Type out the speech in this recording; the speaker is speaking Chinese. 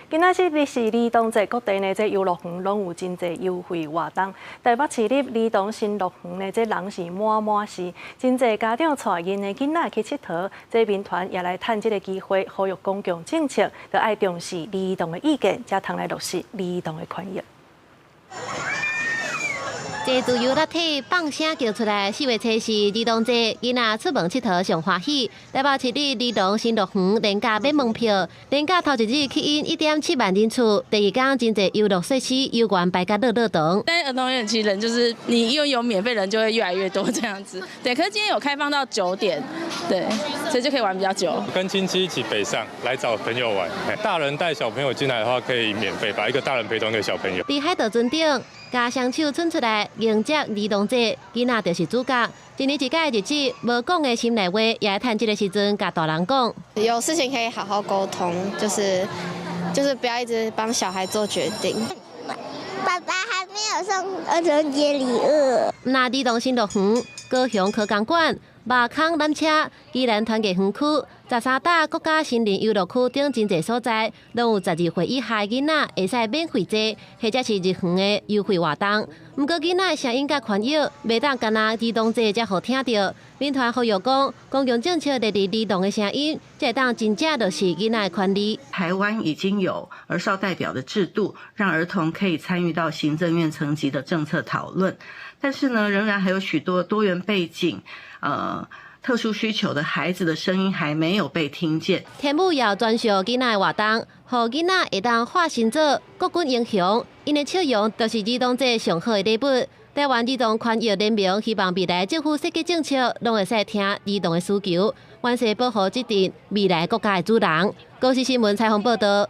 今仔日是儿童节，各地呢这游乐园拢有真侪优惠活动。台北市立儿童新乐园呢，这人是满满是，真侪家长带因的囡仔去佚佗。这民团也来趁这个机会呼吁公共政策，要爱重视儿童的意见，才通来落实儿童的权益。 这自由落体放声叫出来，4月初是儿童节，囡仔出门佚佗上欢喜。台北市立儿童新乐园廉价买门票，廉价头一日吸引1.7万人次，第二天真侪游乐设施游玩摆甲热热堂。但是儿童园其实人就是你因为有免费人就会越来越多这样子。对，可是今天有开放到9点，对，所以就可以玩比较久。跟亲戚一起北上来找朋友玩，大人带小朋友进来的话可以免费，把一个大人陪同一个小朋友。伫海岛村顶。 家双手伸出来迎接儿童节，囡仔就是主角。一年一届的日子，无讲的心内话，也来趁这个时阵，甲大人讲。有事情可以好好沟通，就是不要一直帮小孩做决定。爸爸还没有送儿童节礼物。那儿童新乐园、高雄科工馆、马坑缆车、宜兰团结园区、13大国家森林游乐区等真侪所在，拢有12岁以下囡仔会使免费坐，或者是入园的优惠活动。不过囡仔声音甲权益，袂当干那儿童节才好听到。民团呼吁讲，公共政策落实儿童的声音，才当真正落实囡仔的权利。台湾已经有儿少代表的制度，让儿童可以参与到行政院层级的政策讨论。但是呢，仍然还有许多多元背景，特殊需求的孩子的声音还没有被听见。天母也专属囡仔的活动，互囡仔会当化身做国军英雄。因的笑容就是儿童节上好的礼物。台湾儿童权益联盟希望未来政府设计政策，拢会使听儿童的需求，完善保护这阵未来国家的主人。高雄新闻采访报道。